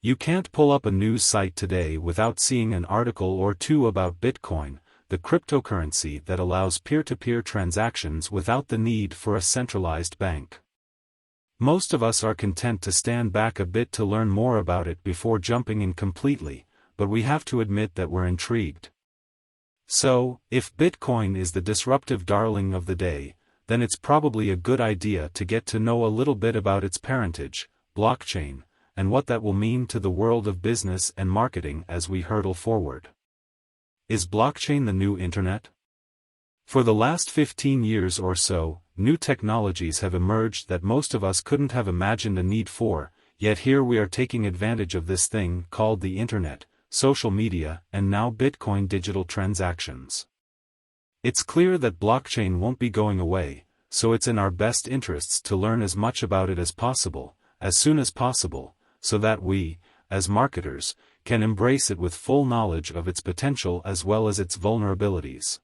You can't pull up a news site today without seeing an article or two about Bitcoin, the cryptocurrency that allows peer-to-peer transactions without the need for a centralized bank. Most of us are content to stand back a bit to learn more about it before jumping in completely, but we have to admit that we're intrigued. So, if Bitcoin is the disruptive darling of the day, then it's probably a good idea to get to know a little bit about its parentage, blockchain, and what that will mean to the world of business and marketing as we hurtle forward. Is blockchain the new internet? For the last 15 years or so, new technologies have emerged that most of us couldn't have imagined a need for, yet here we are taking advantage of this thing called the internet, social media, and now Bitcoin digital transactions. It's clear that blockchain won't be going away, so it's in our best interests to learn as much about it as possible, as soon as possible, so that we, as marketers, can embrace it with full knowledge of its potential as well as its vulnerabilities.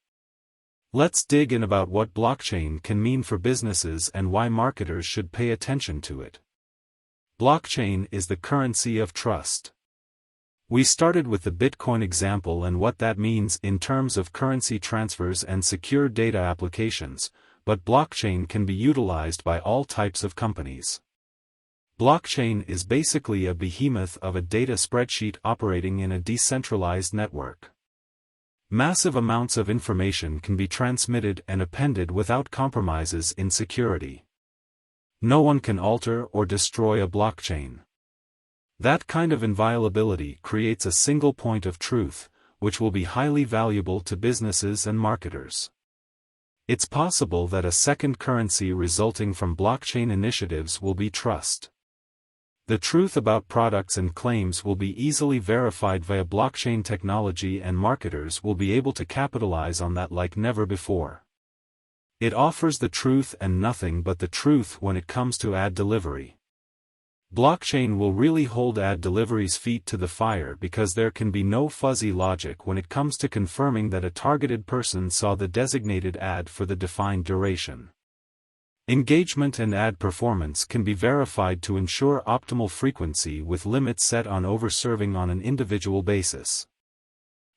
Let's dig in about what blockchain can mean for businesses and why marketers should pay attention to it. Blockchain is the currency of trust. We started with the Bitcoin example and what that means in terms of currency transfers and secure data applications, but blockchain can be utilized by all types of companies. Blockchain is basically a behemoth of a data spreadsheet operating in a decentralized network. Massive amounts of information can be transmitted and appended without compromises in security. No one can alter or destroy a blockchain. That kind of inviolability creates a single point of truth, which will be highly valuable to businesses and marketers. It's possible that a second currency resulting from blockchain initiatives will be trust. The truth about products and claims will be easily verified via blockchain technology, and marketers will be able to capitalize on that like never before. It offers the truth and nothing but the truth when it comes to ad delivery. Blockchain will really hold ad delivery's feet to the fire because there can be no fuzzy logic when it comes to confirming that a targeted person saw the designated ad for the defined duration. Engagement and ad performance can be verified to ensure optimal frequency with limits set on overserving on an individual basis.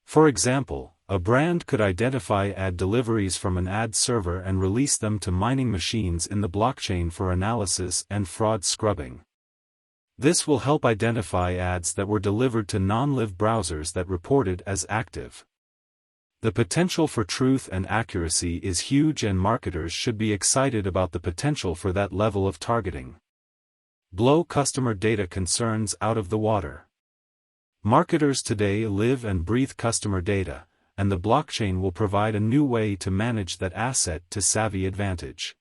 For example, a brand could identify ad deliveries from an ad server and release them to mining machines in the blockchain for analysis and fraud scrubbing. This will help identify ads that were delivered to non-live browsers that reported as active. The potential for truth and accuracy is huge, and marketers should be excited about the potential for that level of targeting. Blow customer data concerns out of the water. Marketers today live and breathe customer data, and the blockchain will provide a new way to manage that asset to savvy advantage.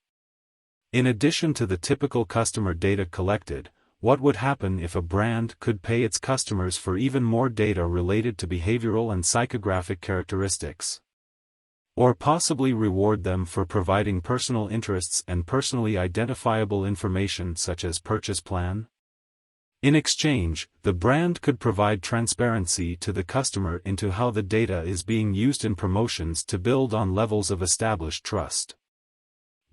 In addition to the typical customer data collected, what would happen if a brand could pay its customers for even more data related to behavioral and psychographic characteristics? Or possibly reward them for providing personal interests and personally identifiable information such as purchase plan? In exchange, the brand could provide transparency to the customer into how the data is being used in promotions to build on levels of established trust.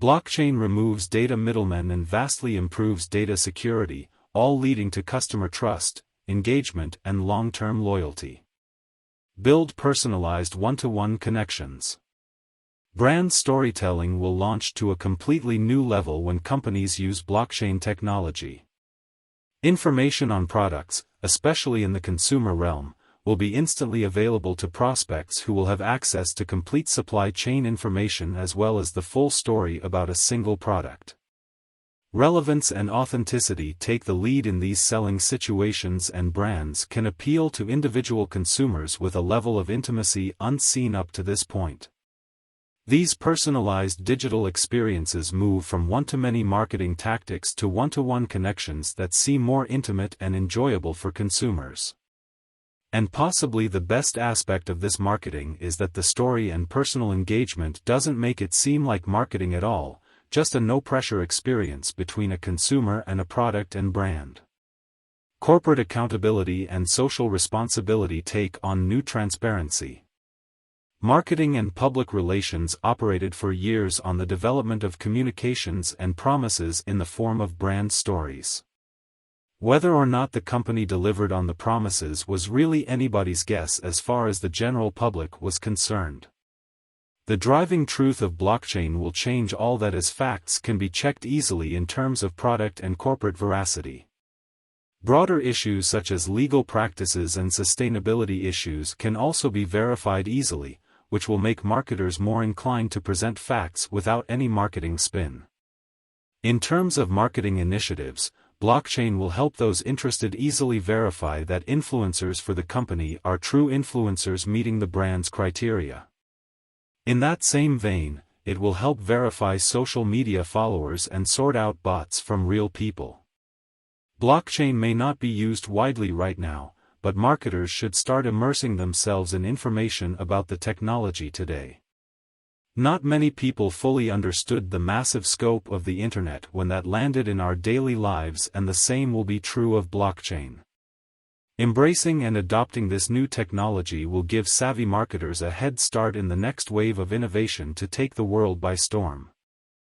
Blockchain removes data middlemen and vastly improves data security, all leading to customer trust, engagement, and long-term loyalty. Build personalized one-to-one connections. Brand storytelling will launch to a completely new level when companies use blockchain technology. Information on products, especially in the consumer realm, will be instantly available to prospects who will have access to complete supply chain information as well as the full story about a single product. Relevance and authenticity take the lead in these selling situations, and brands can appeal to individual consumers with a level of intimacy unseen up to this point. These personalized digital experiences move from one-to-many marketing tactics to one-to-one connections that seem more intimate and enjoyable for consumers. And possibly the best aspect of this marketing is that the story and personal engagement doesn't make it seem like marketing at all, just a no-pressure experience between a consumer and a product and brand. Corporate accountability and social responsibility take on new transparency. Marketing and public relations operated for years on the development of communications and promises in the form of brand stories. Whether or not the company delivered on the promises was really anybody's guess as far as the general public was concerned. The driving truth of blockchain will change all that, as facts can be checked easily in terms of product and corporate veracity. Broader issues such as legal practices and sustainability issues can also be verified easily, which will make marketers more inclined to present facts without any marketing spin. In terms of marketing initiatives, blockchain will help those interested easily verify that influencers for the company are true influencers meeting the brand's criteria. In that same vein, it will help verify social media followers and sort out bots from real people. Blockchain may not be used widely right now, but marketers should start immersing themselves in information about the technology today. Not many people fully understood the massive scope of the internet when that landed in our daily lives, and the same will be true of blockchain. Embracing and adopting this new technology will give savvy marketers a head start in the next wave of innovation to take the world by storm.